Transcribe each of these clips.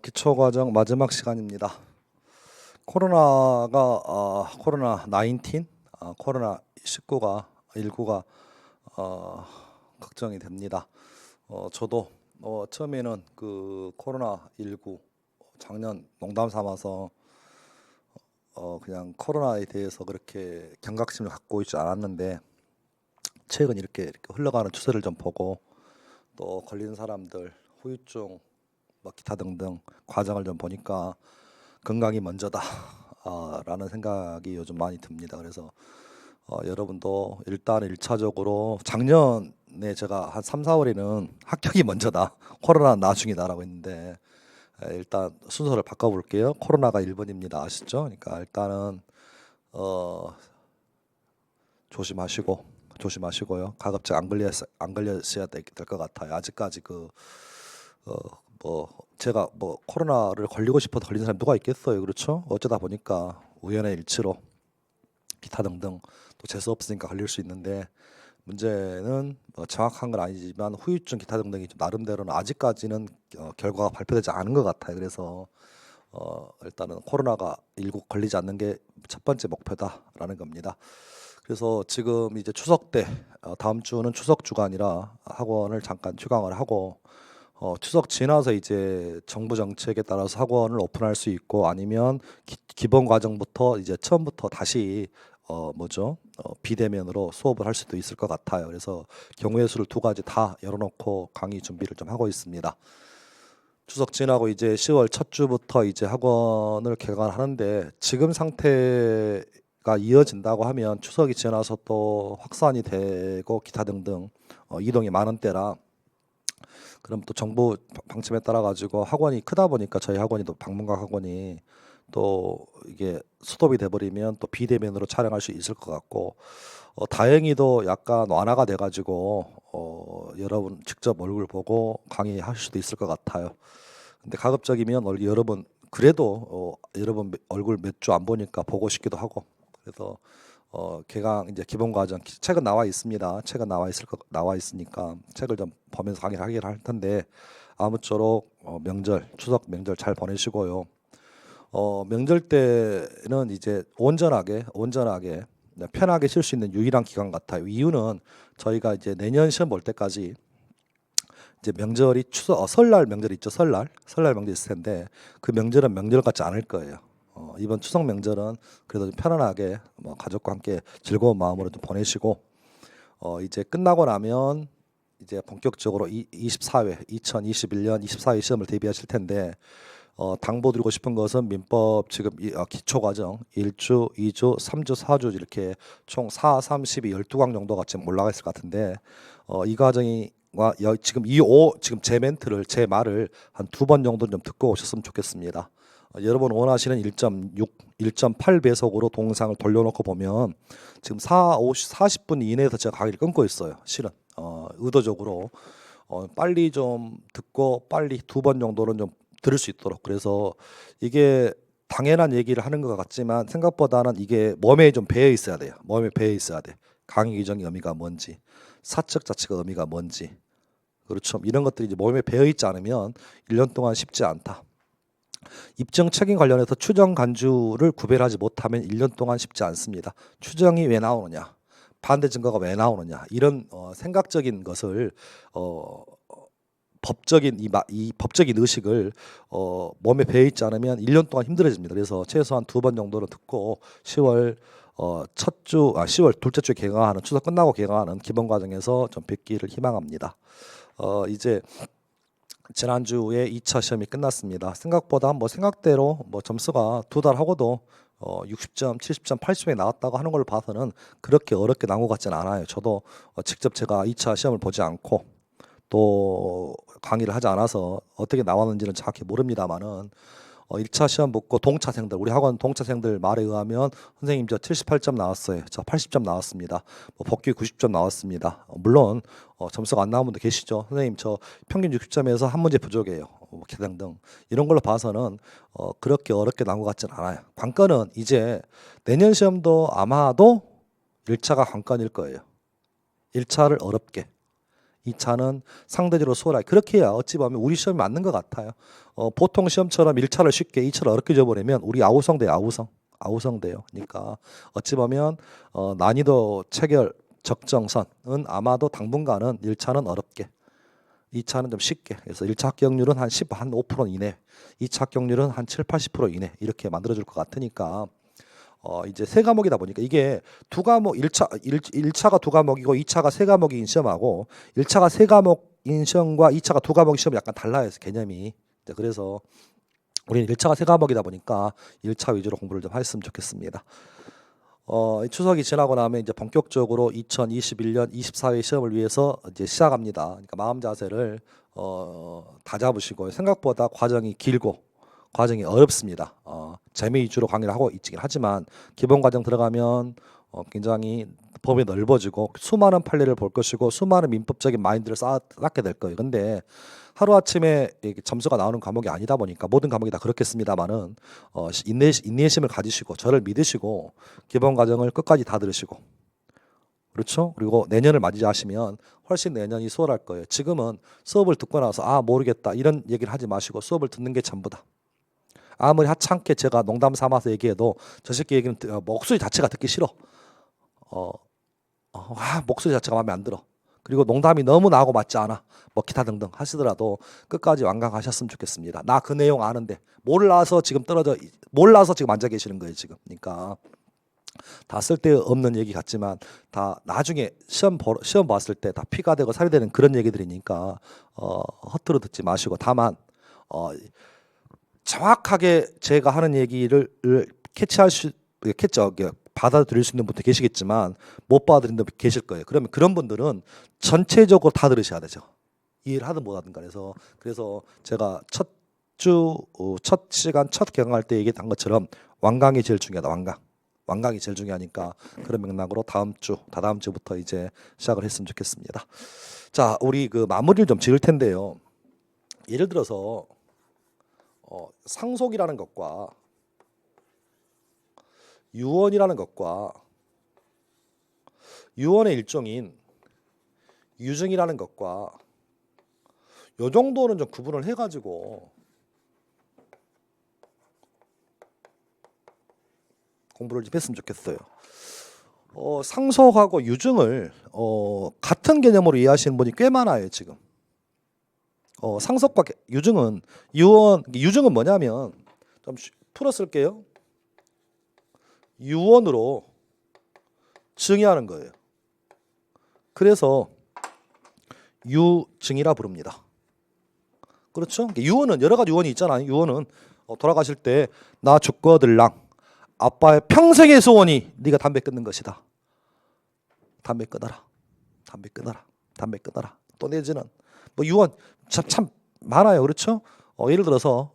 기초과정 마지막 시간입니다. 코로나 19, 코로나 19가 19가 걱정이 됩니다. 저도 처음에는 그 코로나 19 작년 농담 삼아서 그냥 코로나에 대해서 그렇게 경각심을 갖고 있지 않았는데 최근 이렇게 흘러가는 추세를 좀 보고 또 걸린 사람들 후유증 뭐 기타 등등 과정을 좀 보니까 건강이 먼저다 라는 생각이 요즘 많이 듭니다. 그래서 여러분도 일단 1차적으로 작년에 제가 한 3, 4월에는 합격이 먼저다 코로나는 나중이다라고 했는데 일단 순서를 바꿔볼게요. 코로나가 1번입니다. 아시죠? 그러니까 일단은 조심하시고요. 가급적 안 걸렸어야 될 것 같아요. 아직까지 제가 코로나를 걸리고 싶어서 걸린 사람이 누가 있겠어요. 그렇죠? 어쩌다 보니까 우연의 일치로 기타 등등 또 재수 없으니까 걸릴 수 있는데 문제는 정확한 건 아니지만 후유증 기타 등등이 좀 나름대로는 아직까지는 결과가 발표되지 않은 것 같아요. 그래서 일단은 코로나가 19 걸리지 않는 게 첫 번째 목표다라는 겁니다. 그래서 지금 이제 추석 때 다음 주는 추석 주간이라 학원을 잠깐 휴강을 하고 추석 지나서 이제 정부 정책에 따라서 학원을 오픈할 수 있고 아니면 기본 과정부터 이제 처음부터 다시 비대면으로 수업을 할 수도 있을 것 같아요. 그래서 경우의 수를 두 가지 다 열어놓고 강의 준비를 좀 하고 있습니다. 추석 지나고 이제 10월 첫 주부터 이제 학원을 개강하는데 지금 상태가 이어진다고 하면 추석이 지나서 또 확산이 되고 기타 등등 이동이 많은 때라 그럼 또 정부 방침에 따라 가지고 학원이 크다 보니까 저희 학원이 또 방문각 학원이 또 이게 스톱이 돼버리면 또 비대면으로 촬영할 수 있을 것 같고 다행히도 약간 완화가 돼가지고 여러분 직접 얼굴 보고 강의하실 수도 있을 것 같아요. 근데 가급적이면 여러분 그래도 여러분 얼굴 몇 주 안 보니까 보고 싶기도 하고 그래서 개강 이제 기본 과정 책은 나와 있습니다. 책은 나와 있으니까 책을 좀 보면서 강의를 하긴 할 텐데 아무쪼록 추석 명절 잘 보내시고요. 명절 때는 이제 온전하게 편하게 쉴 수 있는 유일한 기간 같아요. 이유는 저희가 이제 내년 시험 볼 때까지 이제 명절이 설날 명절 있죠. 설날 명절 있을 텐데 그 명절은 명절 같지 않을 거예요. 이번 추석 명절은 그래도 좀 편안하게 가족과 함께 즐거운 마음으로 좀 보내시고 이제 끝나고 나면 이제 본격적으로 24회 2021년 24회 시험을 대비하실 텐데 당부드리고 싶은 것은 민법 지금 기초 과정 1주, 2주, 3주, 4주 이렇게 총 4, 3, 12, 12강 정도가 지금 올라가 있을 것 같은데 이 과정이 지금 지금 제 말을 한 두 번 정도 좀 듣고 오셨으면 좋겠습니다. 여러분 원하시는 1.6, 1.8배속으로 동영상을 돌려놓고 보면 지금 40분 이내에서 제가 강의를 끊고 있어요. 실은 의도적으로 빨리 좀 듣고 빨리 두 번 정도는 좀 들을 수 있도록 그래서 이게 당연한 얘기를 하는 것 같지만 생각보다는 이게 몸에 좀 배어 있어야 돼요. 몸에 배어 있어야 돼. 강의 규정의 의미가 뭔지, 사적 자체가 의미가 뭔지, 그렇죠. 이런 것들이 이제 몸에 배어 있지 않으면 1년 동안 쉽지 않다. 입증 책임 관련해서 추정 간주를 구별하지 못하면 1년 동안 쉽지 않습니다. 추정이 왜 나오느냐, 반대 증거가 왜 나오느냐 이런 생각적인 것을 이 법적인 의식을 몸에 배어 있지 않으면 1년 동안 힘들어집니다. 그래서 최소한 두 번 정도는 듣고 10월 10월 둘째 주에 개강하는 추석 끝나고 개강하는 기본 과정에서 좀 뵙기를 희망합니다. 이제 지난주에 2차 시험이 끝났습니다. 생각보다 생각대로 점수가 두 달 하고도 60점, 70점, 80점이 나왔다고 하는 걸 봐서는 그렇게 어렵게 나온 것 같지는 않아요. 저도 직접 제가 2차 시험을 보지 않고 또 강의를 하지 않아서 어떻게 나왔는지는 정확히 모릅니다만은 1차 시험 붙고 동차생들 우리 학원 동차생들 말에 의하면 선생님 저 78점 나왔어요. 저 80점 나왔습니다. 복귀 90점 나왔습니다. 물론 점수가 안 나온 분도 계시죠. 선생님 저 평균 60점에서 한 문제 부족해요. 등등 이런 걸로 봐서는 그렇게 어렵게 나온 것 같지는 않아요. 관건은 이제 내년 시험도 아마도 1차가 관건일 거예요. 1차를 어렵게 2차는 상대적으로 수월하게. 그렇게 해야 어찌 보면 우리 시험이 맞는 것 같아요. 보통 시험처럼 1차를 쉽게 2차를 어렵게 줘버리면 우리 아우성 돼요. 아우성 돼요. 그러니까 어찌 보면 난이도 체결 적정선은 아마도 당분간은 1차는 어렵게, 2차는 좀 쉽게. 그래서 1차 합격률은 한 5% 이내, 2차 합격률은 한 7, 80% 이내 이렇게 만들어줄 것 같으니까 이제 세 과목이다 보니까 이게 두 과목 1차가 두 과목이고 2차가 세 과목인 시험하고 1차가 세 과목인 시험과 2차가 두 과목 시험이 약간 달라요. 개념이. 그래서 우리는 1차가 세 과목이다 보니까 1차 위주로 공부를 좀 했으면 좋겠습니다. 추석이 지나고 나면 이제 본격적으로 2021년 24회 시험을 위해서 이제 시작합니다. 그러니까 마음 자세를 다 잡으시고, 생각보다 과정이 길고 과정이 어렵습니다. 재미 위주로 강의를 하고 있긴 하지만 기본 과정 들어가면 굉장히 범위 넓어지고 수많은 판례를 볼 것이고 수많은 민법적인 마인드를 쌓게 될 거예요. 근데 하루아침에 점수가 나오는 과목이 아니다 보니까 모든 과목이 다 그렇겠습니다만은 인내심을 가지시고 저를 믿으시고 기본 과정을 끝까지 다 들으시고, 그렇죠? 그리고 내년을 맞이하시면 훨씬 내년이 수월할 거예요. 지금은 수업을 듣고 나서 모르겠다 이런 얘기를 하지 마시고 수업을 듣는 게 전부다. 아무리 하찮게 제가 농담 삼아서 얘기해도 저 새끼 얘기는 목소리 자체가 듣기 싫어. 목소리 자체가 마음에 안 들어. 그리고 농담이 너무 나하고 맞지 않아. 뭐 기타 등등 하시더라도 끝까지 완강하셨으면 좋겠습니다. 나 그 내용 아는데 몰라서 지금 앉아 계시는 거예요 지금. 그러니까 다 쓸데없는 얘기 같지만 다 나중에 시험 봤을 때 다 피가 되고 살이 되는 그런 얘기들이니까 허투루 듣지 마시고, 다만 정확하게 제가 하는 얘기를 받아들일 수 있는 분도 계시겠지만 못 받아들이는 분도 계실 거예요. 그러면 그런 분들은 전체적으로 다 들으셔야 되죠. 이해를 하든 못 하든 간에서. 그래서 제가 첫 시간 첫 개강할 때 얘기한 것처럼 완강이 제일 중요하다. 완강이 제일 중요하니까 그런 맥락으로 다다음 주부터 이제 시작을 했으면 좋겠습니다. 자, 우리 그 마무리를 좀 지을 텐데요. 예를 들어서 상속이라는 것과 유언이라는 것과 유언의 일종인 유증이라는 것과 요 정도는 좀 구분을 해가지고 공부를 좀 했으면 좋겠어요. 상속하고 유증을 같은 개념으로 이해하시는 분이 꽤 많아요 지금. 상속과 유증은 유증은 뭐냐면 좀 풀어 쓸게요. 유언으로 증의하는 거예요. 그래서 유증이라 부릅니다. 그렇죠? 유언은 여러 가지 유언이 있잖아요. 유언은 돌아가실 때 나 죽거들랑 아빠의 평생의 소원이 네가 담배 끊는 것이다. 담배 끊어라. 담배 끊어라. 담배 끊어라. 또 내지는 뭐 유언 참 많아요. 그렇죠? 예를 들어서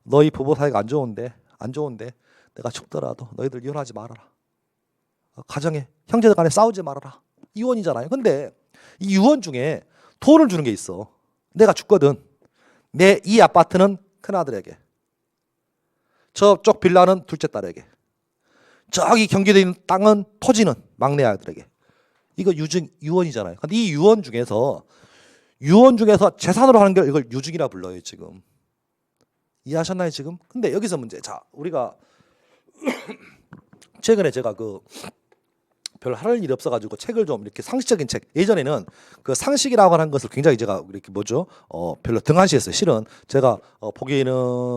너희 부부 사이가 안 좋은데 내가 죽더라도 너희들 이혼하지 말아라. 가정에 형제들 간에 싸우지 말아라. 유언이잖아요. 근데 이 유언 중에 돈을 주는 게 있어. 내가 죽거든. 내 이 아파트는 큰아들에게, 저쪽 빌라는 둘째 딸에게, 저기 경기도에 있는 땅은 토지는 막내 아들에게. 이거 유언이잖아요. 근데 이 유언 중에서 재산으로 하는 걸 이걸 유증이라 불러요 지금. 이해하셨나요 지금? 근데 여기서 문제. 자, 우리가 최근에 제가 별로 할 일이 없어가지고 책을 좀 이렇게 상식적인 책, 예전에는 그 상식이라고 하는 것을 굉장히 제가 이렇게 별로 등한시했어요. 실은 제가 보기에는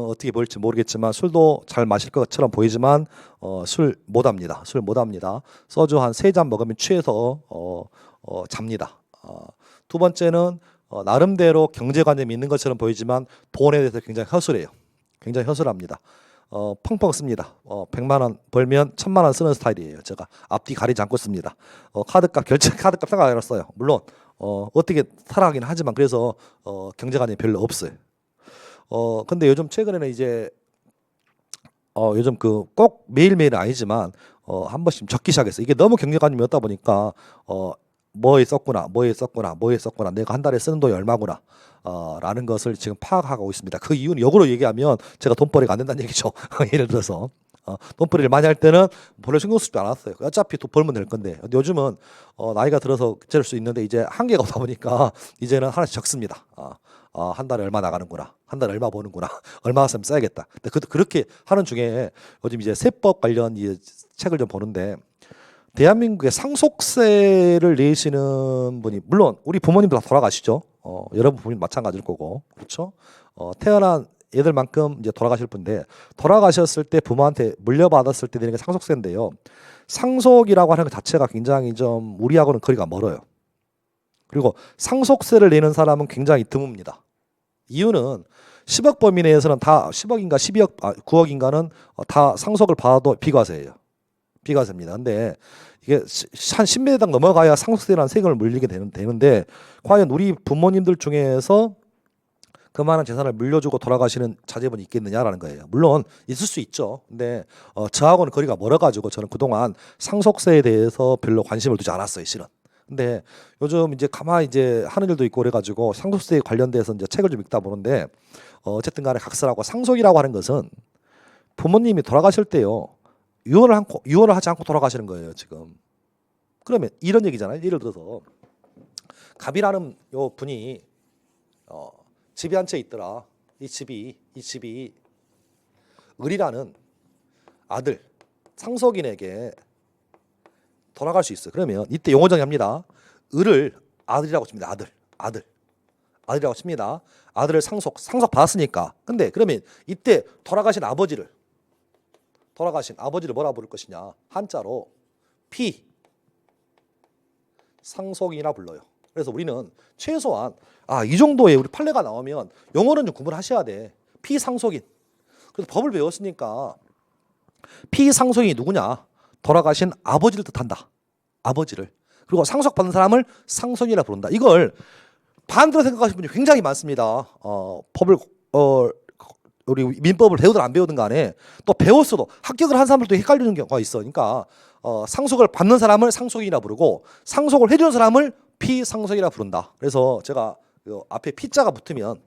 어떻게 보일지 모르겠지만 술도 잘 마실 것처럼 보이지만 술 못합니다. 소주 한 3잔 먹으면 취해서 잡니다. 두 번째는 나름대로 경제관념이 있는 것처럼 보이지만 돈에 대해서 굉장히 허술해요. 굉장히 허술합니다. 펑펑 씁니다. 100만 원 벌면 1000만 원 쓰는 스타일이에요. 제가 앞뒤 가리지 않고 씁니다. 카드값 생각 안 해봤어요. 물론 어떻게 살아가긴 하지만 그래서 경제관념이 별로 없어요. 근데 요즘 최근에는 이제 요즘 꼭 매일매일은 아니지만 한 번씩 적기 시작했어요. 이게 너무 경제관념이 없다 보니까 뭐에 썼구나, 내가 한 달에 쓰는 돈이 얼마구나 라는 것을 지금 파악하고 있습니다. 그 이유는 역으로 얘기하면 제가 돈벌이가 안 된다는 얘기죠. 예를 들어서 돈벌이를 많이 할 때는 별로 신경 쓰지 않았어요. 어차피 돈 벌면 될 건데. 근데 요즘은 나이가 들어서 잴 수 있는데 이제 한계가 오다 보니까 이제는 하나씩 적습니다. 한 달에 얼마 나가는구나. 한 달에 얼마 버는구나. 얼마 왔으면 써야겠다. 근데 그렇게 하는 중에 요즘 이제 세법 관련 이 책을 좀 보는데 대한민국의 상속세를 내시는 분이 물론 우리 부모님도 다 돌아가시죠. 여러분 부모님 마찬가지일 거고 그렇죠. 태어난 얘들만큼 이제 돌아가실 분인데 돌아가셨을 때 부모한테 물려받았을 때 내는 게 상속세인데요. 상속이라고 하는 것 자체가 굉장히 좀 우리하고는 거리가 멀어요. 그리고 상속세를 내는 사람은 굉장히 드뭅니다. 이유는 10억 범위 내에서는 다 10억인가 12억 9억인가는 다 상속을 받아도 비과세예요. 비과세입니다. 근데 이게 한 10매당 넘어가야 상속세라는 세금을 물리게 되는데 과연 우리 부모님들 중에서 그만한 재산을 물려주고 돌아가시는 자제분이 있겠느냐라는 거예요. 물론 있을 수 있죠. 근데 저하고는 거리가 멀어가지고 저는 그동안 상속세에 대해서 별로 관심을 두지 않았어요, 실은. 근데 요즘 이제 가만히 이제 하는 일도 있고 그래가지고 상속세에 관련돼서 이제 책을 좀 읽다 보는데 어쨌든 간에 각설하고 상속이라고 하는 것은 부모님이 돌아가실 때요 유언을 하지 않고 돌아가시는 거예요, 지금. 그러면 이런 얘기잖아요. 예를 들어서 갑이라는 요 분이 집이 한 채 있더라. 이 집이 을이라는 아들 상속인에게 돌아갈 수 있어요. 그러면 이때 용어 정의합니다. 을을 아들이라고 칩니다. 아들이라고 칩니다. 아들을 상속 받았으니까. 근데 그러면 이때 돌아가신 아버지를 뭐라 부를 것이냐? 한자로 피 상속인이라 불러요. 그래서 우리는 최소한 이 정도의 우리 판례가 나오면 용어는 좀 구분을 하셔야 돼. 피상속인. 그래서 법을 배웠으니까 피상속인이 누구냐? 돌아가신 아버지를 뜻한다. 아버지를. 그리고 상속받는 사람을 상속인이라 부른다. 이걸 반대로 생각하시는 분이 굉장히 많습니다. 법을 우리 민법을 배우든 안 배우든 간에 또 배웠어도 합격을 한 사람들도 헷갈리는 경우가 있어. 그러니까 상속을 받는 사람을 상속인이라 부르고 상속을 해주는 사람을 피상속이라 부른다. 그래서 제가 앞에 피자가 붙으면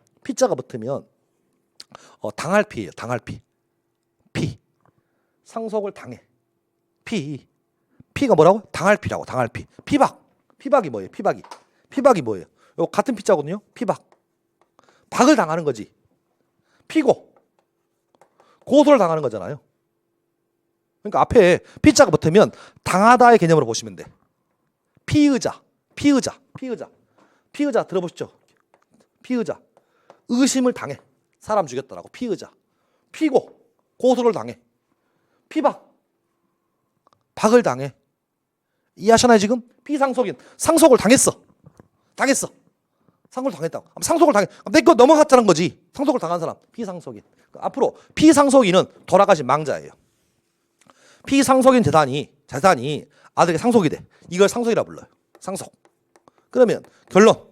당할 피예요. 당할 피. 상속을 당해. 피가 뭐라고? 당할 피라고. 당할 피. 피박이 뭐예요? 피박이 뭐예요? 요 같은 피자거든요. 피박. 박을 당하는 거지. 피고 고소를 당하는 거잖아요. 그러니까 앞에 피자가 붙으면 당하다의 개념으로 보시면 돼. 피의자 들어보시죠. 피의자 의심을 당해. 사람 죽였다라고. 피의자. 피고 고소를 당해. 피박 박을 당해. 이해하시나요 지금? 피상속인 상속을 당했어. 상속을 당했다고. 상속을 당해. 내 거 넘어갔다는 거지. 상속을 당한 사람 피상속인. 앞으로 피상속인은 돌아가신 망자예요. 피상속인 재산이 아들에게 상속이 돼. 이걸 상속이라 불러요. 상속. 그러면 결론.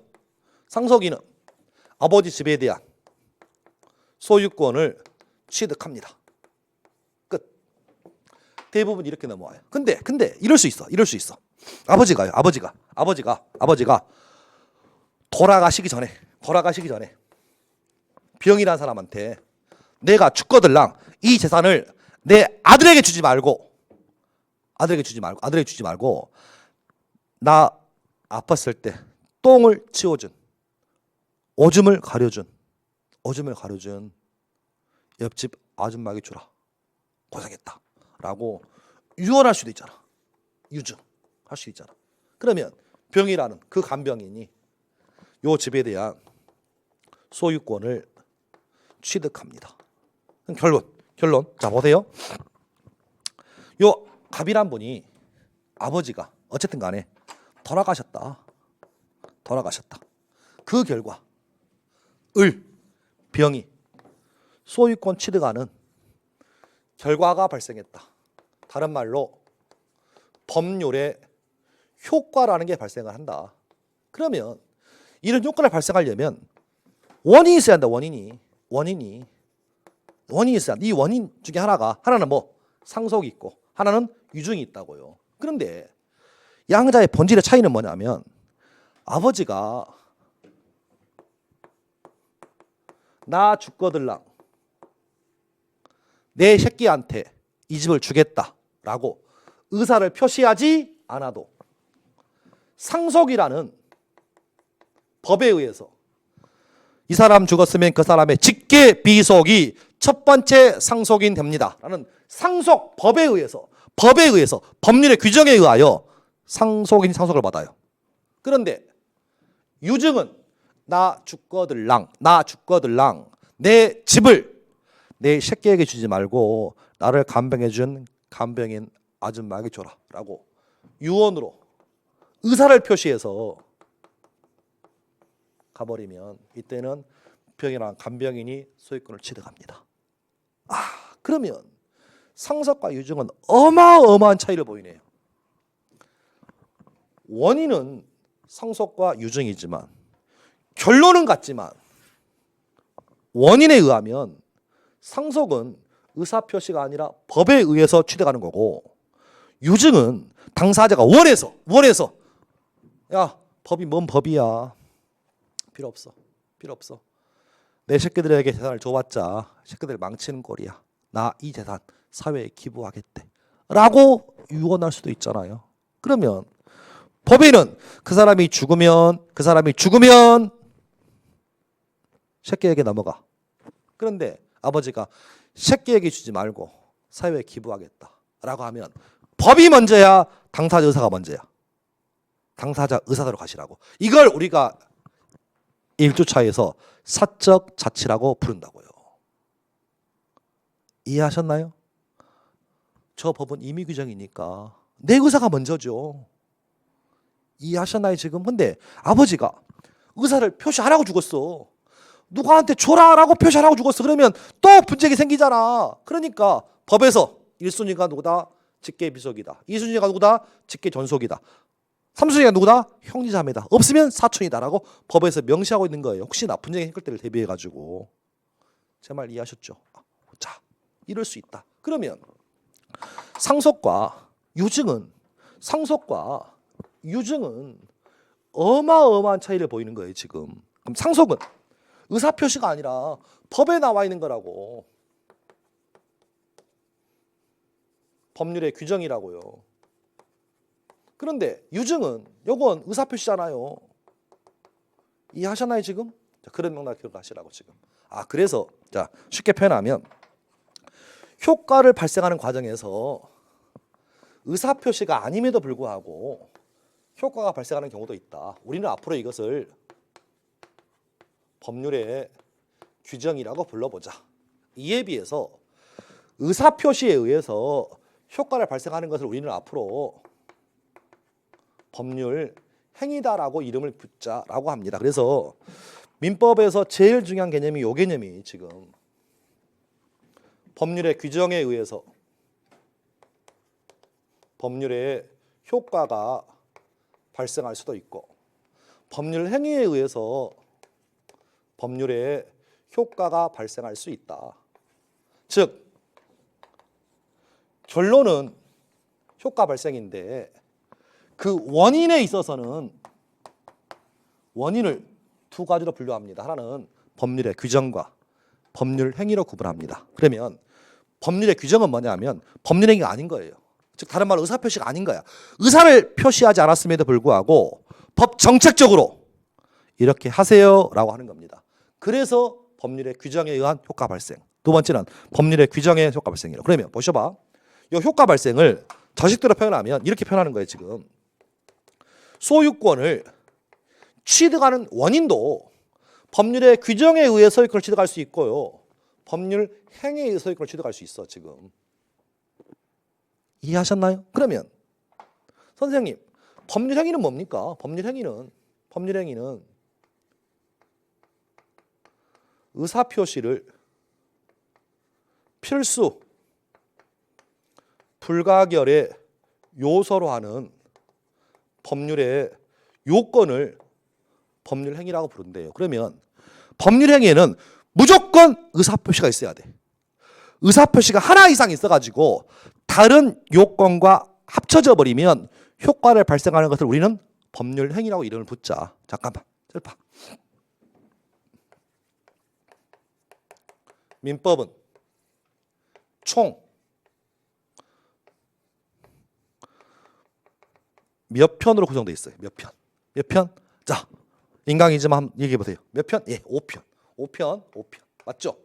상속인은 아버지 집에 대한 소유권을 취득합니다. 끝. 대부분 이렇게 넘어와요. 근데 이럴 수 있어. 아버지가 돌아가시기 전에 병이라는 사람한테 내가 죽거들랑 이 재산을 내 아들에게 주지 말고 나 아팠을 때 똥을 치워준 오줌을 가려준 옆집 아줌마에게 주라. 고생했다 라고 유언할 수도 있잖아. 유증할 수 있잖아. 그러면 병이라는 그 간병인이 요 집에 대한 소유권을 취득합니다. 결론. 자 보세요. 요 갑이란 분이 아버지가 어쨌든 간에 돌아가셨다. 그 결과 병이 소유권 취득하는 결과가 발생했다. 다른 말로 법률의 효과라는 게 발생을 한다. 그러면 이런 효과를 발생하려면 원인이 있어야 한다. 원인이 있어야 한다. 이 원인 중에 하나는 뭐 상속이 있고 하나는 유증이 있다고요. 그런데 양자의 본질의 차이는 뭐냐면 아버지가 나 죽거들랑 내 새끼한테 이 집을 주겠다라고 의사를 표시하지 않아도 상속이라는 법에 의해서 이 사람 죽었으면 그 사람의 직계 비속이 첫 번째 상속인 됩니다 라는 상속법에 의해서 법률의 규정에 의하여 상속인이 상속을 받아요. 그런데 유증은 나 죽거들랑 내 집을 내 새끼에게 주지 말고 나를 간병해준 간병인 아줌마에게 줘라 라고 유언으로 의사를 표시해서 가버리면 이때는 병이나 간병인이 소유권을 취득합니다. 그러면 상속과 유증은 어마어마한 차이를 보이네요. 원인은 상속과 유증이지만 결론은 같지만 원인에 의하면 상속은 의사표시가 아니라 법에 의해서 취득하는 거고 유증은 당사자가 원해서 야 법이 뭔 법이야 필요 없어 내 새끼들에게 재산을 줘봤자 새끼들 망치는 꼴이야 나 이 재산 사회에 기부하겠대 라고 유언할 수도 있잖아요. 그러면 법에는 그 사람이 죽으면 새끼에게 넘어가. 그런데 아버지가 새끼에게 주지 말고 사회에 기부하겠다 라고 하면 법이 먼저야 당사자 의사가 먼저야. 당사자 의사대로 가시라고. 이걸 우리가 1주차에서 사적 자치라고 부른다고요. 이해하셨나요? 저 법은 임의 규정이니까 내 의사가 먼저죠. 이해하셨나요 지금? 근데 아버지가 의사를 표시 안 하고 죽었어. 누구한테 줘라라고 표시 안 하고 죽었어. 그러면 또 분쟁이 생기잖아. 그러니까 법에서 1순위가 누구다? 직계 비속이다. 2순위가 누구다? 직계 존속이다. 3순위가 누구다? 형제자매다. 없으면 사촌이다라고 법에서 명시하고 있는 거예요. 혹시나 분쟁이 생길 때를 대비해가지고. 제 말 이해하셨죠? 자, 이럴 수 있다. 그러면 상속과 유증은 어마어마한 차이를 보이는 거예요 지금. 그럼 상속은 의사표시가 아니라 법에 나와 있는 거라고. 법률의 규정이라고요. 그런데 유증은 요건 의사표시잖아요. 이해하셨나요 지금? 자, 그런 맥락 기억하시라고 지금. 그래서 자 쉽게 표현하면 효과를 발생하는 과정에서 의사표시가 아님에도 불구하고 효과가 발생하는 경우도 있다. 우리는 앞으로 이것을 법률의 규정이라고 불러보자. 이에 비해서 의사표시에 의해서 효과를 발생하는 것을 우리는 앞으로 법률 행위다라고 이름을 붙자라고 합니다. 그래서 민법에서 제일 중요한 개념이 이 개념이 지금 법률의 규정에 의해서 법률의 효과가 발생할 수도 있고 법률 행위에 의해서 법률의 효과가 발생할 수 있다. 즉 결론은 효과 발생인데 그 원인에 있어서는 원인을 두 가지로 분류합니다. 하나는 법률의 규정과 법률 행위로 구분합니다. 그러면 법률의 규정은 뭐냐면 법률 행위가 아닌 거예요. 즉 다른 말로 의사표시가 아닌 거야. 의사를 표시하지 않았음에도 불구하고 법 정책적으로 이렇게 하세요라고 하는 겁니다. 그래서 법률의 규정에 의한 효과 발생. 두 번째는 법률의 규정의 효과 발생이라고. 그러면 보셔봐. 이 효과 발생을 저식대로 표현하면 이렇게 표현하는 거예요. 지금 소유권을 취득하는 원인도 법률의 규정에 의해 소유권을 취득할 수 있고요. 법률 행위에 의해 소유권을 취득할 수 있어. 지금 이해하셨나요? 그러면 선생님 법률 행위는 뭡니까? 법률 행위는 의사표시를 필수 불가결의 요소로 하는 법률의 요건을 법률 행위라고 부른대요. 그러면 법률 행위에는 무조건 의사표시가 있어야 돼. 의사표시가 하나 이상 있어가지고 다른 요건과 합쳐져 버리면 효과를 발생하는 것을 우리는 법률 행위라고 이름을 붙자. 잠깐만. 봐. 민법은 총 몇 편으로 구성되어 있어요? 몇 편? 몇 편? 자, 인강이지만 한번 얘기해 보세요. 몇 편? 예, 5편. 5편. 맞죠?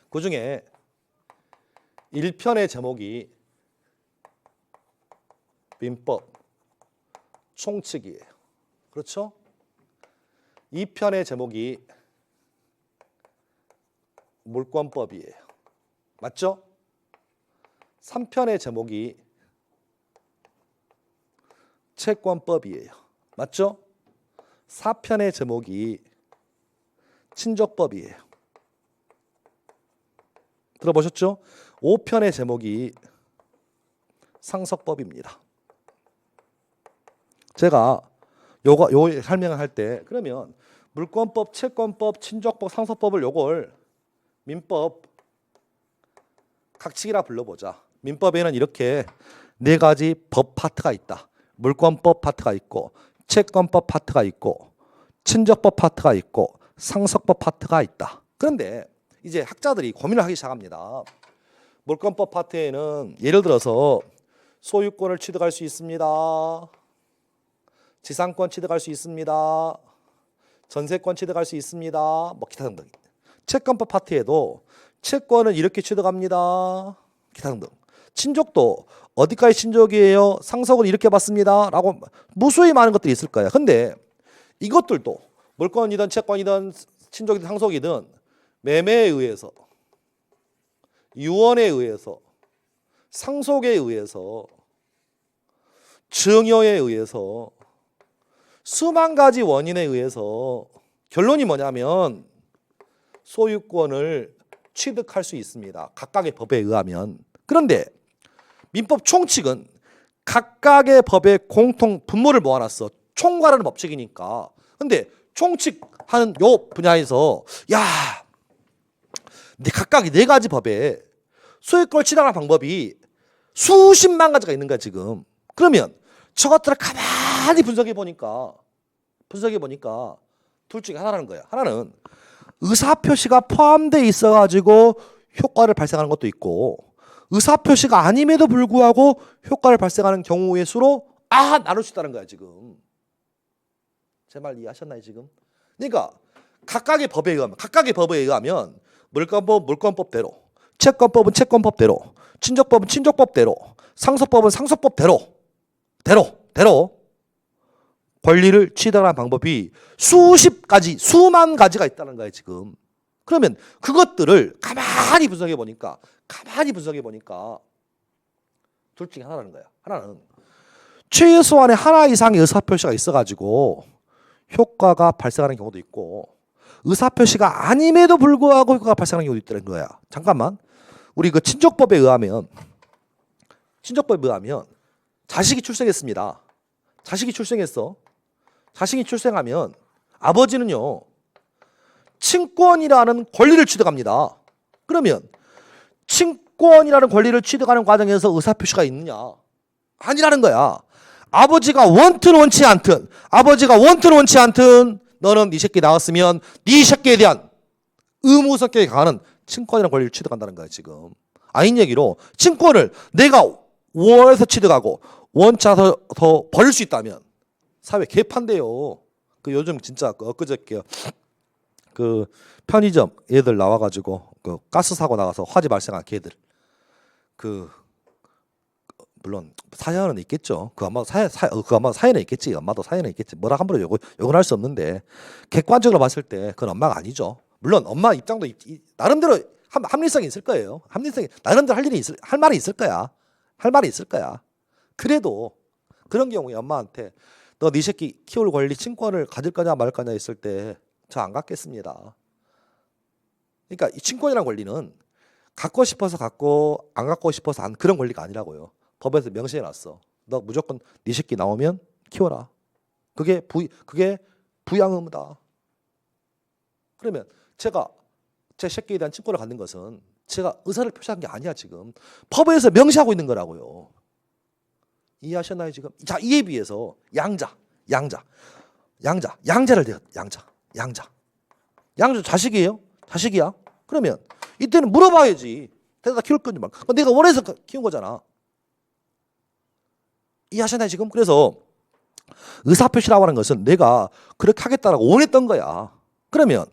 그 중에 1편의 제목이 민법 총칙이에요. 그렇죠? 2편의 제목이 물권법이에요. 맞죠? 3편의 제목이 채권법이에요. 맞죠? 4편의 제목이 친족법이에요. 들어보셨죠? 5편의 제목이 상속법입니다. 제가 요 설명을 할 때 그러면 물권법, 채권법, 친족법, 상속법을 요걸 민법 각칙이라 불러보자. 민법에는 이렇게 4가지 법 파트가 있다. 물권법 파트가 있고 채권법 파트가 있고 친족법 파트가 있고 상속법 파트가 있다. 그런데 이제 학자들이 고민을 하기 시작합니다. 물권법 파트에는 예를 들어서 소유권을 취득할 수 있습니다. 지상권 취득할 수 있습니다. 전세권 취득할 수 있습니다. 뭐 기타 등등. 채권법 파트에도 채권은 이렇게 취득합니다. 기타 등등. 친족도 어디까지 친족이에요? 상속은 이렇게 받습니다. 라고 무수히 많은 것들이 있을 거예요. 근데 이것들도 물권이든 채권이든 친족이든 상속이든 매매에 의해서, 유언에 의해서, 상속에 의해서, 증여에 의해서 수만 가지 원인에 의해서 결론이 뭐냐면 소유권을 취득할 수 있습니다. 각각의 법에 의하면. 그런데 민법 총칙은 각각의 법의 공통 분모를 모아놨어. 총괄하는 법칙이니까. 근데 총칙하는 요 분야에서 각각의 4가지 법에 소유권을 취득하는 방법이 수십만 가지가 있는 거야 지금. 그러면 저것들을 가만히 분석해 보니까 둘 중에 하나라는 거야. 하나는 의사표시가 포함되어 있어가지고 효과를 발생하는 것도 있고 의사표시가 아님에도 불구하고 효과를 발생하는 경우의 수로 나눌 수 있다는 거야 지금. 제 말 이해하셨나요 지금? 그러니까 각각의 법에 의하면 물권법대로, 채권법은 채권법대로, 친족법은 친족법대로, 상속법은 상속법대로 권리를 취득하는 방법이 수십 가지, 수만 가지가 있다는 거예요 지금. 그러면 그것들을 가만히 분석해 보니까 둘 중에 하나라는 거야. 하나는 최소한의 하나 이상의 의사표시가 있어가지고 효과가 발생하는 경우도 있고 의사표시가 아님에도 불구하고 효과가 발생하는 경우도 있다는 거야. 잠깐만. 우리 그 친족법에 의하면 자식이 출생했습니다. 자식이 출생하면 아버지는요 친권이라는 권리를 취득합니다. 그러면 친권이라는 권리를 취득하는 과정에서 의사표시가 있느냐? 아니라는 거야. 아버지가 원튼 원치 않든 너는 네 새끼 나왔으면 네 새끼에 대한 의무 성격에 강한 친권이라는 권리를 취득한다는 거야 지금. 아닌 얘기로 친권을 내가 원해서 취득하고 원치 않아서 더 버릴 수 있다면 사회 개판돼요. 그 요즘 진짜 엊그저께 그 편의점 애들 나와가지고 그 가스 사고 나가서 화재 발생한 걔들 물론 사연은 있겠죠. 그 아마 사연은 있겠지. 엄마도 사연은 있겠지. 뭐라 함부로 욕을 할 수 없는데 객관적으로 봤을 때 그건 엄마가 아니죠. 물론 엄마 입장도 나름대로 합리성이 있을 거예요. 나름대로 할 말이 있을 거야. 그래도 그런 경우에 엄마한테 너 네 새끼 키울 권리 친권을 가질 거냐 말 거냐 했을 때 저 안 갖겠습니다. 그러니까 이 친권이라는 권리는 갖고 싶어서 갖고 안 갖고 싶어서 안 그런 권리가 아니라고요. 법에서 명시해 놨어. 너 무조건 네 새끼 나오면 키워라. 그게 부양 의무다. 그러면 제가 제 새끼에 대한 친권을 갖는 것은 제가 의사를 표시한 게 아니야 지금. 법에서 명시하고 있는 거라고요. 이해하셨나요 지금? 자, 이에 비해서 양자를 대요. 양자 자식이에요? 자식이야? 그러면 이때는 물어봐야지. 내가 키울 건지 말까? 내가 원해서 키운 거잖아. 이해하셨나요 지금? 그래서 의사표시라고 하는 것은 내가 그렇게 하겠다라고 원했던 거야. 그러면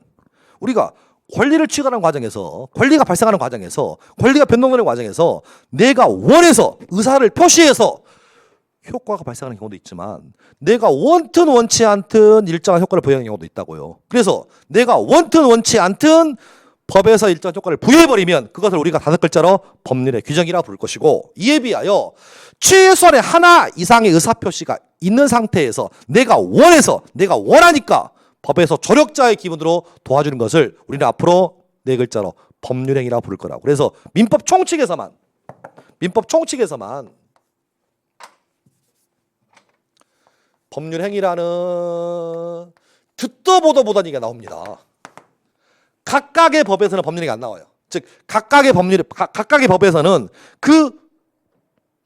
우리가 권리를 취득하는 과정에서, 권리가 발생하는 과정에서, 권리가 변동되는 과정에서 내가 원해서 의사를 표시해서 효과가 발생하는 경우도 있지만 내가 원튼 원치 않든 일정한 효과를 부여하는 경우도 있다고요. 그래서 내가 원튼 원치 않든 법에서 일정한 효과를 부여해버리면 그것을 우리가 다섯 글자로 법률의 규정이라고 부를 것이고, 이에 비하여 최소한의 하나 이상의 의사표시가 있는 상태에서 내가 원해서, 내가 원하니까 법에서 조력자의 기분으로 도와주는 것을 우리는 앞으로 네 글자로 법률행위라고 부를 거라고. 그래서 민법 총칙에서만 법률행위라는 듣도 보도 못한 얘기가 나옵니다. 각각의 법에서는 법률행위가 안 나와요. 즉 각각의 법에서는 그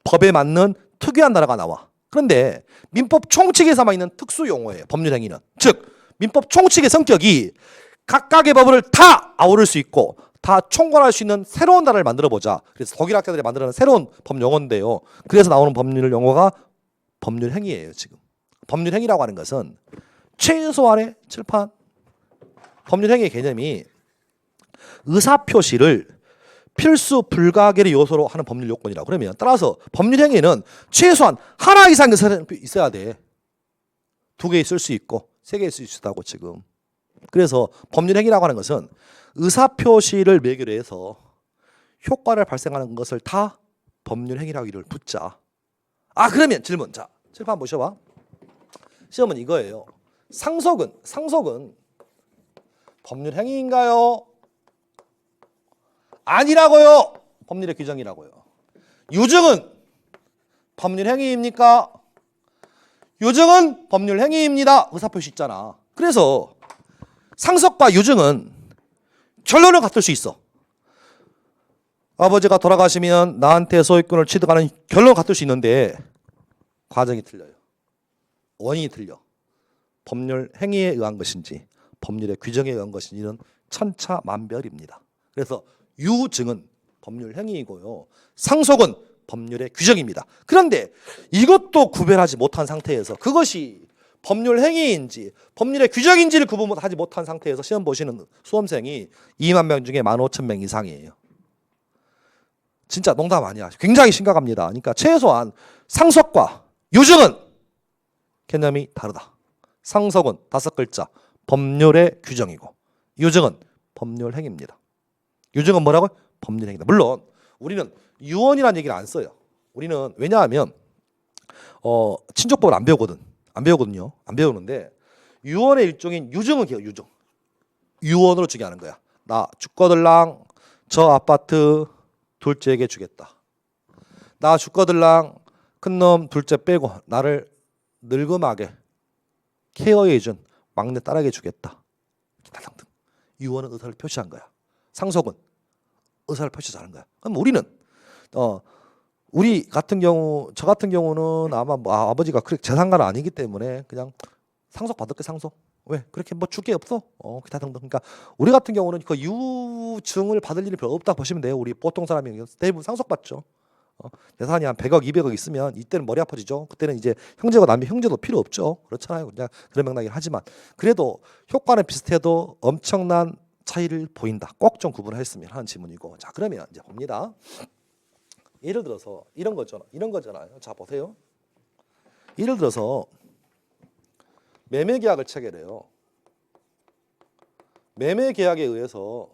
법에 맞는 특유한 단어가 나와. 그런데 민법 총칙에서만 있는 특수 용어예요. 법률행위는. 즉 민법 총칙의 성격이 각각의 법을 다 아우를 수 있고 다 총괄할 수 있는 새로운 단어를 만들어보자. 그래서 독일학자들이 만들어낸 새로운 법 용어인데요. 그래서 나오는 법률 용어가 법률행위예요. 지금 법률행위라고 하는 것은 최소한의 칠판 법률행위의 개념이 의사표시를 필수 불가결의 요소로 하는 법률 요건이라고. 그러면 따라서 법률행위는 최소한 하나 이상의 의사표시가 있어야 돼. 두 개 있을 수 있고 세 개 있을 수 있다고 지금. 그래서 법률행위라고 하는 것은 의사표시를 매개로 해서 효과를 발생하는 것을 다 법률행위라고 이름을 붙자. 아 그러면 질문. 자 칠판 보셔봐. 시험은 이거예요. 상속은 법률행위인가요? 아니라고요. 법률의 규정이라고요. 유증은 법률행위입니까? 유증은 법률행위입니다. 의사표시 있잖아. 그래서 상속과 유증은 결론은 같을 수 있어. 아버지가 돌아가시면 나한테 소유권을 취득하는 결론은 같을 수 있는데 과정이 틀려요. 원인이 틀려. 법률 행위에 의한 것인지 법률의 규정에 의한 것인지는 천차만별입니다. 그래서 유증은 법률 행위이고요. 상속은 법률의 규정입니다. 그런데 이것도 구별하지 못한 상태에서 그것이 법률 행위인지 법률의 규정인지를 구분하지 못한 상태에서 시험 보시는 수험생이 2만 명 중에 15,000명 이상이에요. 진짜 농담 아니야. 굉장히 심각합니다. 그러니까 최소한 상속과 유증은 개념이 다르다. 상속은 다섯 글자 법률의 규정이고 유증은 법률 행위입니다. 유증은 뭐라고? 법률 행위다. 물론 우리는 유언이라는 얘기를 안 써요. 우리는 왜냐하면 친족법을 안 배우거든요. 안 배우는데 유언의 일종인 유증은 기억. 유언으로 주게 하는 거야. 나 죽거들랑 저 아파트 둘째에게 주겠다. 나 죽거들랑 큰놈 둘째 빼고 나를 늙음하게 케어해준 막내 딸에게 주겠다. 등등. 유언은 의사를 표시한 거야. 상속은 의사를 표시하는 거야. 그럼 우리는 우리 같은 경우, 저 같은 경우는 아마 아버지가 그렇게 재산가는 아니기 때문에 그냥 상속 받을게. 상속. 왜? 그렇게 뭐 줄 게 없어? 기타 등등. 그러니까 우리 같은 경우는 그 유증을 받을 일이 별로 없다고 보시면 돼요. 우리 보통 사람이 대부분 상속 받죠. 재산이 한 100억, 200억 있으면 이때는 머리 아파지죠. 그때는 이제 형제가 나면 형제도 필요 없죠. 그렇잖아요. 그냥 그런 맥락이긴 하지만 그래도 효과는 비슷해도 엄청난 차이를 보인다. 꼭 좀 구분했으면 하는 질문이고. 자 그러면 이제 봅니다. 예를 들어서 이런 거잖아요. 자 보세요. 예를 들어서 매매계약을 체결해요. 매매계약에 의해서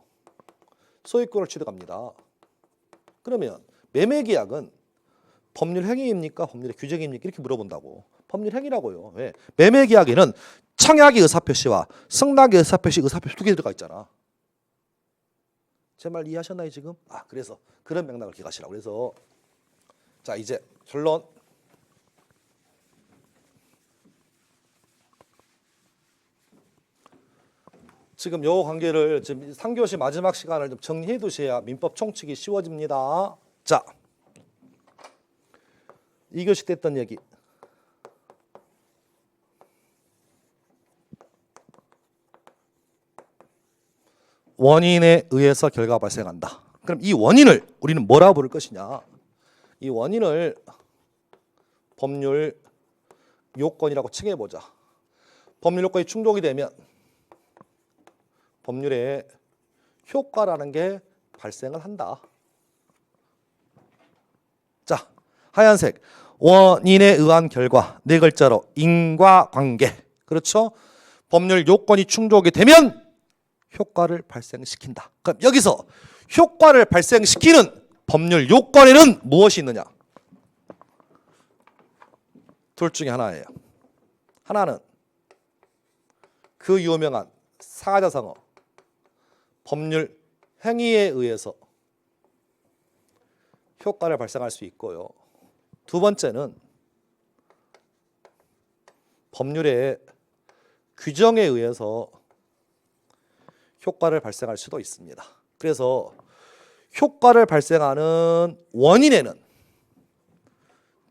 소유권을 취득합니다. 그러면 매매계약은 법률 행위입니까? 법률의 규정입니까? 이렇게 물어본다고. 법률 행위라고요. 왜? 매매계약에는 청약의 의사표시와 승낙의 의사표시 두 개 들어가 있잖아. 제 말 이해하셨나요 지금? 그래서 그런 맥락을 기억하시라고. 그래서 자 이제 결론. 지금 요 관계를 지금 3교시 마지막 시간을 좀 정리해 두셔야 민법 총칙이 쉬워집니다. 자 2교시 때 했던 얘기. 원인에 의해서 결과가 발생한다. 그럼 이 원인을 우리는 뭐라고 부를 것이냐? 이 원인을 법률 요건이라고 칭해보자. 법률 요건이 충족이 되면 법률의 효과라는 게 발생을 한다. 자, 하얀색 원인에 의한 결과 네 글자로 인과관계. 그렇죠? 법률 요건이 충족이 되면 효과를 발생시킨다. 그럼 여기서 효과를 발생시키는 법률 요건에는 무엇이 있느냐? 둘 중에 하나예요. 하나는 그 유명한 사자성어 법률 행위에 의해서 효과를 발생할 수 있고요. 두 번째는 법률의 규정에 의해서 효과를 발생할 수도 있습니다. 그래서 효과를 발생하는 원인에는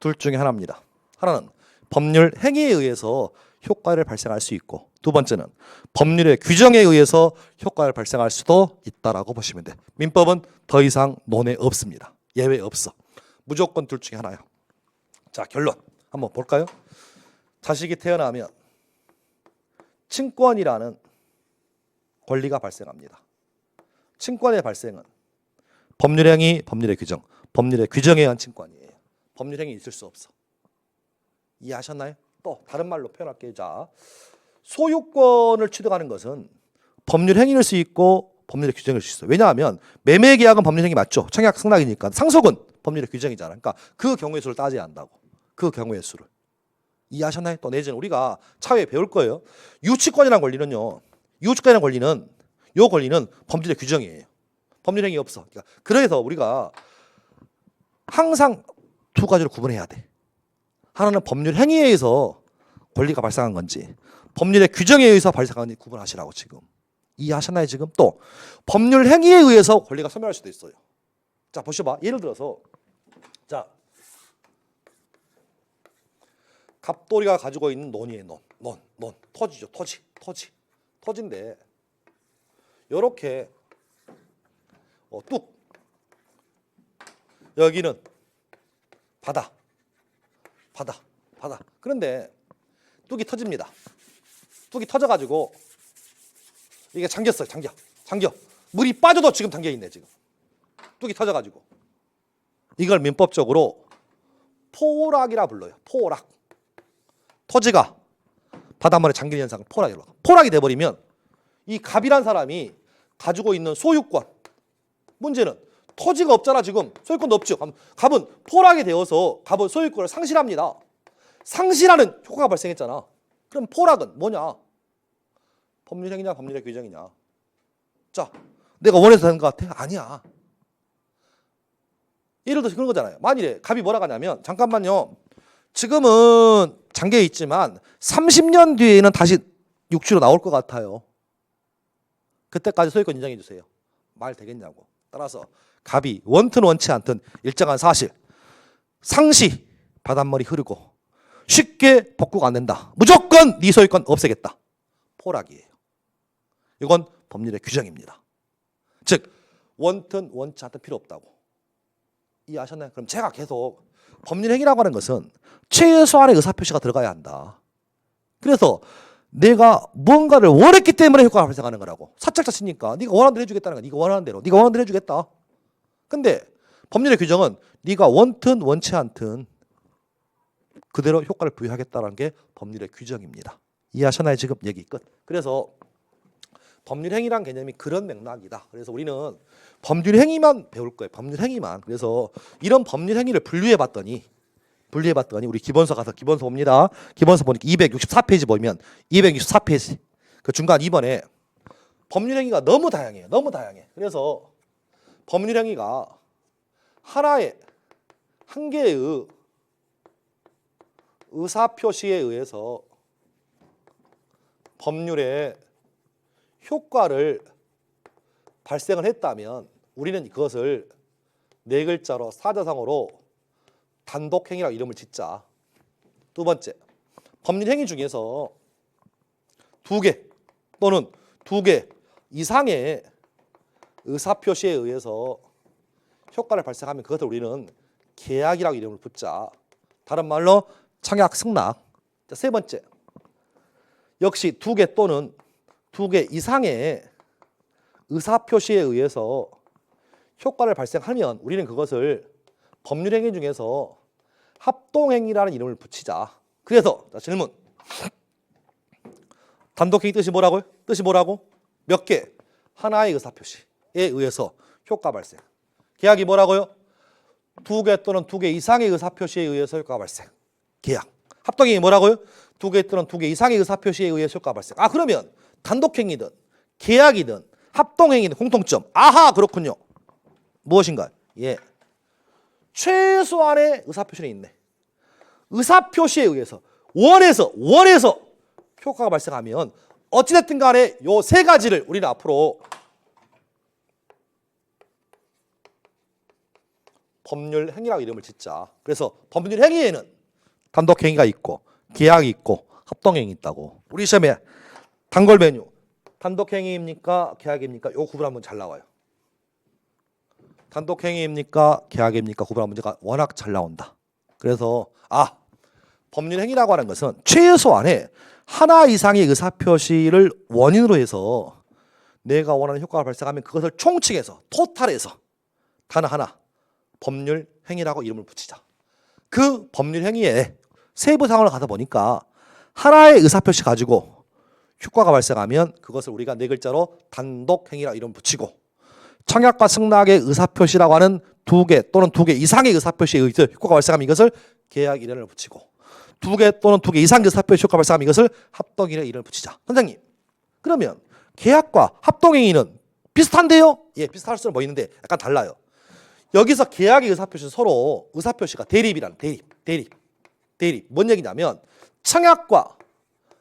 둘 중에 하나입니다. 하나는 법률 행위에 의해서 효과를 발생할 수 있고, 두 번째는 법률의 규정에 의해서 효과를 발생할 수도 있다라고 보시면 돼. 민법은 더 이상 논에 없습니다. 예외 없어. 무조건 둘 중에 하나야. 자, 결론 한번 볼까요? 자식이 태어나면 친권이라는 권리가 발생합니다. 친권의 발생은 법률 행위, 법률의 규정, 법률의 규정에 의한 친권이에요. 법률 행위 있을 수 없어. 이해하셨나요? 또 다른 말로 표현할게요. 자, 소유권을 취득하는 것은 법률 행위일 수 있고 법률의 규정일 수 있어요. 왜냐하면 매매 계약은 법률 행위 맞죠? 청약 승낙이니까. 상속은 법률의 규정이잖아. 그러니까 그 경우의 수를 따져야 한다고. 그 경우의 수를. 이해하셨나요? 또 내지는 우리가 차후에 배울 거예요. 유치권이라는 권리는요. 유치권이라는 권리는 요 권리는 법률의 규정이에요. 법률 행위 없어. 그러니까 그래서 우리가 항상 두 가지를 구분해야 돼. 하나는 법률 행위에 의해서 권리가 발생한 건지 법률의 규정에 의해서 발생한 건지 구분하시라고 지금. 이해하셨나요? 지금 또 법률 행위에 의해서 권리가 소멸할 수도 있어요. 자, 보셔봐. 예를 들어서 자, 갑돌이가 가지고 있는 논이에요. 논. 토지죠. 토지인데 요렇게 뚝 여기는 바다. 그런데 뚝이 터집니다. 뚝이 터져가지고 이게 잠겼어요. 잠겨. 물이 빠져도 지금 잠겨 있네. 지금 뚝이 터져가지고 이걸 민법적으로 포락이라 불러요. 포락. 토지가 바닷물에 잠기는 현상을 포락이라고. 포락이 돼버리면 이 갑이란 사람이 가지고 있는 소유권, 문제는 토지가 없잖아. 지금 소유권도 없죠. 갑은 포락이 되어서 갑은 소유권을 상실합니다. 상실하는 효과가 발생했잖아. 그럼 포락은 뭐냐? 법률 행위냐 법률의 규정이냐? 자, 내가 원해서 되는 것 같아? 아니야. 예를 들어서 그런 거잖아요. 만일에 갑이 뭐라 하냐면 잠깐만요. 지금은 잠겨 있지만 30년 뒤에는 다시 육지로 나올 것 같아요. 그때까지 소유권 인정해 주세요. 말 되겠냐고. 따라서 갑이 원튼 원치 않든 일정한 사실, 상시 바닷물이 흐르고 쉽게 복구가 안 된다. 무조건 네 소유권 없애겠다. 포락이에요. 이건 법률의 규정입니다. 즉 원튼 원치 않든 필요 없다고. 이해하셨나요? 그럼 제가 계속 법률 행위라고 하는 것은 최소한의 의사표시가 들어가야 한다. 그래서 내가 뭔가를 원했기 때문에 효과가 발생하는 거라고. 사책자 치니까 네가 원하는 대로 해주겠다는 거야. 네가 원하는 대로 해주겠다. 근데 법률의 규정은 네가 원든 원치 않든 그대로 효과를 부여하겠다는 게 법률의 규정입니다. 이해하셨나요? 지금 얘기 끝. 그래서 법률 행위란 개념이 그런 맥락이다. 그래서 우리는 법률 행위만 배울 거예요. 법률 행위만. 그래서 이런 법률 행위를 분류해봤더니 우리 기본서 가서 기본서 봅니다. 기본서 보니까 264페이지 보면 264페이지 그 중간 2번에 법률 행위가 너무 다양해요. 너무 다양해. 그래서 법률 행위가 한 개의 의사표시에 의해서 법률의 효과를 발생을 했다면 우리는 그것을 네 글자로 사자성어로 단독행위라고 이름을 짓자. 두 번째, 법률 행위 중에서 두 개 또는 두 개 이상의 의사표시에 의해서 효과를 발생하면 그것을 우리는 계약이라고 이름을 붙자. 다른 말로 청약 승낙. 자, 세 번째. 역시 두 개 또는 두 개 이상의 의사표시에 의해서 효과를 발생하면 우리는 그것을 법률행위 중에서 합동행위라는 이름을 붙이자. 그래서 자, 질문. 단독행위 뜻이 뭐라고요? 뜻이 뭐라고? 몇 개? 하나의 의사표시에 의해서 효과 발생. 계약이 뭐라고요? 두 개 또는 두 개 이상의 의사표시에 의해서 효과 발생. 계약. 합동행위 뭐라고요? 두 개 또는 두 개 이상의 의사표시에 의해서 효과 발생. 아, 그러면 단독행위든 계약이든 합동행위든 공통점. 아하, 그렇군요. 무엇인가요? 예. 최소한의 의사표시는 있네. 의사표시에 의해서 원해서 효과가 발생하면 어찌됐든 간에 요 세 가지를 우리는 앞으로 법률 행위라고 이름을 짓자. 그래서 법률 행위에는 단독 행위가 있고 계약이 있고 합동 행위 있다고. 우리 시험에 단골 메뉴 단독 행위입니까? 계약입니까? 요 구분하면 잘 나와요. 단독 행위입니까? 계약입니까? 구분하는 문제가 워낙 잘 나온다. 그래서 법률 행위라고 하는 것은 최소한의 하나 이상의 의사표시를 원인으로 해서 내가 원하는 효과가 발생하면 그것을 총칭해서 토탈해서 단 하나 법률 행위라고 이름을 붙이자. 그 법률 행위에 세부 상황을 가다 보니까 하나의 의사표시 가지고 효과가 발생하면 그것을 우리가 네 글자로 단독 행위라고 이름을 붙이고, 청약과 승낙의 의사표시라고 하는 두 개 또는 두 개 이상의 의사표시에 의해서 효과가 발생하면 이것을 계약 이름을 붙이고, 두 개 또는 두 개 이상의 의사표시 효과가 발생하면 이것을 합동행위의 이름을 붙이자. 선생님, 그러면 계약과 합동행위는 비슷한데요? 예, 비슷할 수는 뭐 있는데 약간 달라요. 여기서 계약의 의사표시는 서로 의사표시가 대립이라는 대립. 뭔 얘기냐면 청약과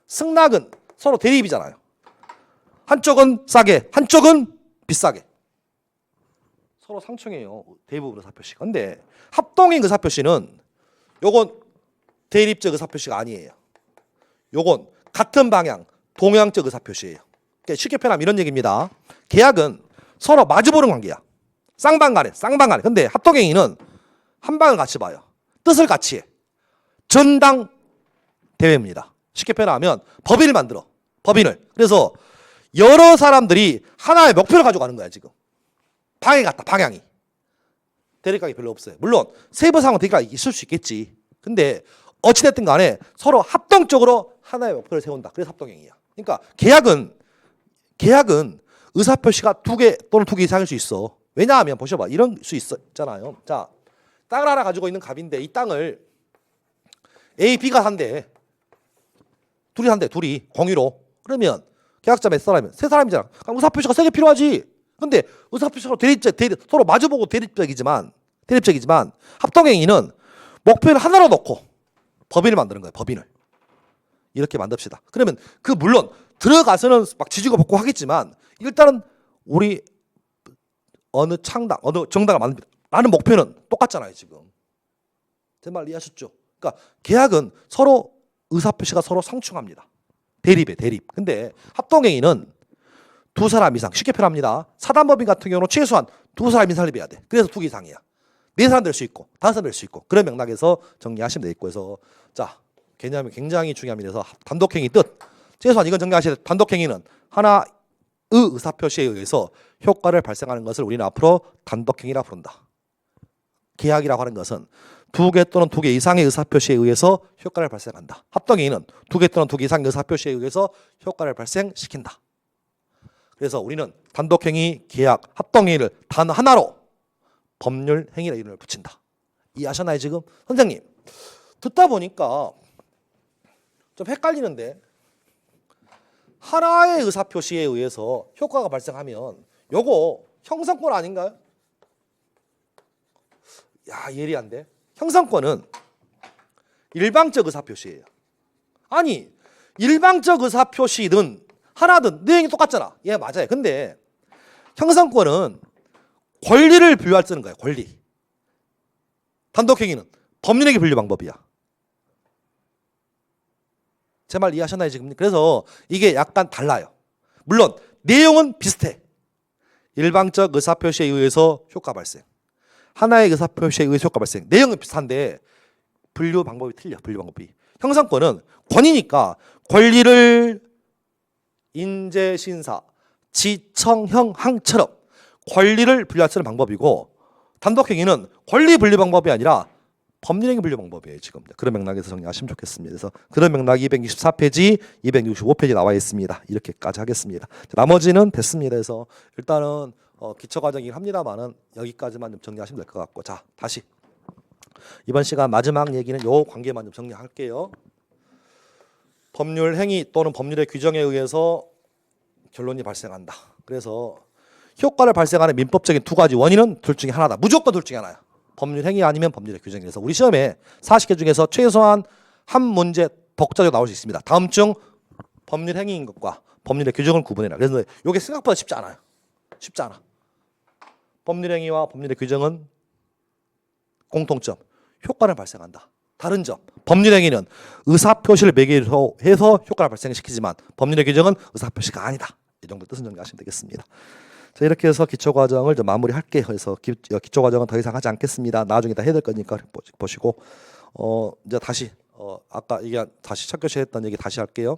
승낙은 서로 대립이잖아요. 한쪽은 싸게, 한쪽은 비싸게. 서로 상충해요. 대부분 의사표시가. 근데 합동행 의사표시는 요건 대립적 의사표시가 아니에요. 요건 같은 방향, 동향적 의사표시예요. 그러니까 쉽게 표현하면 이런 얘기입니다. 계약은 서로 마주보는 관계야. 쌍방간에. 근데 합동행위는 한 방을 같이 봐요. 뜻을 같이 해. 전당 대회입니다. 쉽게 표현하면 법인을 만들어. 법인을. 그래서 여러 사람들이 하나의 목표를 가지고 가는 거야 지금. 방향이 같다. 방향이. 대립각이 별로 없어요. 물론 세부 상황 대립각이 있을 수 있겠지. 근데 어찌됐든 간에 서로 합동적으로 하나의 목표를 세운다. 그래서 합동행위야. 그러니까 계약은 의사표시가 두 개 또는 두 개 이상일 수 있어. 왜냐하면 보셔봐. 이런 수 있잖아요. 자, 땅을 하나 가지고 있는 갑인데 이 땅을 A, B가 산대. 둘이 공유로. 그러면 계약자 몇 사람이면 세 사람이잖아. 그럼 의사표시가 세 개 필요하지. 근데 의사표시가 서로 마주보고 대립적이지만 합동행위는 목표를 하나로 놓고 법인을 만드는 거예요. 법인을. 이렇게 만듭시다. 그러면 물론 들어가서는 막 지지고 볶고 하겠지만 일단은 우리 어느 정당을 만든다는 목표는 똑같잖아요. 지금. 제 말 이해하셨죠? 그러니까 계약은 서로 의사표시가 서로 상충합니다. 대립. 근데 합동행위는 두 사람 이상, 쉽게 표현합니다. 사단법인 같은 경우는 최소한 두 사람 이상 설립해야 돼. 그래서 두 개 이상이야. 네 사람 될 수 있고 다섯 사람 될 수 있고 그런 맥락에서 정리하시면 되겠고 해서 자, 개념이 굉장히 중요합니다. 그래서 단독행위 뜻. 최소한 이건 정리하셔야 돼. 단독행위는 하나의 의사표시에 의해서 효과를 발생하는 것을 우리는 앞으로 단독행위라고 부른다. 계약이라고 하는 것은 두 개 또는 두 개 이상의 의사표시에 의해서 효과를 발생한다. 합동행위는 두 개 또는 두 개 이상의 의사표시에 의해서 효과를 발생시킨다. 그래서 우리는 단독행위, 계약, 합동행위를 단 하나로 법률 행위라 이름을 붙인다. 이해하셨나요 지금? 선생님, 듣다 보니까 좀 헷갈리는데 하나의 의사표시에 의해서 효과가 발생하면 요거 형성권 아닌가요? 야, 예리한데? 형성권은 일방적 의사표시예요. 아니, 일방적 의사표시든 하나든 내용이 똑같잖아. 예, 맞아요. 근데 형성권은 권리를 부여할 쓰는 거야. 권리. 단독행위는 법률행위 분류 방법이야. 제 말 이해하셨나요 지금? 그래서 이게 약간 달라요. 물론 내용은 비슷해. 일방적 의사표시에 의해서 효과 발생. 하나의 의사표시에 의해서 효과 발생. 내용은 비슷한데 분류 방법이 틀려. 분류 방법이. 형사권은 권위니까 권리를 인재, 신사, 지청, 형, 항처럼 권리를 분류할 수 있는 방법이고 단독행위는 권리 분류 방법이 아니라 법률행위 분류 방법이에요. 지금 그런 맥락에서 정리하시면 좋겠습니다. 그래서 그런 맥락이 264페이지, 265페이지 나와 있습니다. 이렇게까지 하겠습니다. 나머지는 됐습니다. 그래서 일단은 기초과정이긴 합니다만은 여기까지만 좀 정리하시면 될 것 같고, 자 다시 이번 시간 마지막 얘기는 요 관계만 좀 정리할게요. 법률 행위 또는 법률의 규정에 의해서 결론이 발생한다. 그래서 효과를 발생하는 민법적인 두 가지 원인은 둘 중에 하나다. 무조건 둘 중에 하나야. 법률 행위 아니면 법률의 규정이라서 우리 시험에 40개 중에서 최소한 한 문제 독자적으로 나올 수 있습니다. 다음 중 법률 행위인 것과 법률의 규정을 구분해라. 그래서 이게 생각보다 쉽지 않아요. 쉽지 않아. 법률 행위와 법률의 규정은 공통점, 효과를 발생한다. 다른 점, 법률 행위는 의사표시를 매개로 해서 효과를 발생시키지만 법률의 규정은 의사표시가 아니다. 이 정도 뜻은 정리하시면 되겠습니다. 자, 이렇게 해서 기초과정을 좀 마무리할게요. 그래서 기초과정은 더 이상 하지 않겠습니다. 나중에 다 해야 될 거니까 보시고 이제 다시 아까 이게 다시 첫 교시에 했던 얘기 다시 할게요.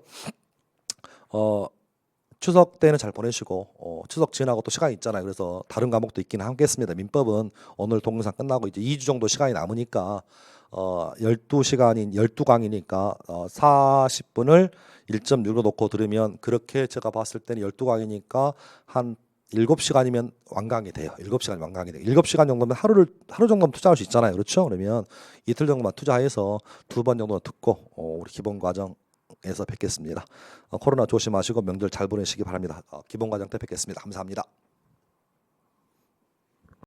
추석 때는 잘 보내시고 추석 지나고 또 시간이 있잖아요. 그래서 다른 과목도 있긴 하겠습니다. 민법은 오늘 동영상 끝나고 이제 2주 정도 시간이 남으니까 12시간인 12강이니까 40분을 1.6로 놓고 들으면 그렇게 제가 봤을 때는 12강이니까 한 7시간이면 완강이 돼요. 7시간 완강이 돼요. 7시간 정도면 하루 정도면 투자할 수 있잖아요. 그렇죠? 그러면 이틀 정도만 투자해서 2번 정도 듣고 우리 기본 과정에서 뵙겠습니다. 코로나 조심하시고 명절 잘 보내시기 바랍니다. 기본 과정 때 뵙겠습니다. 감사합니다.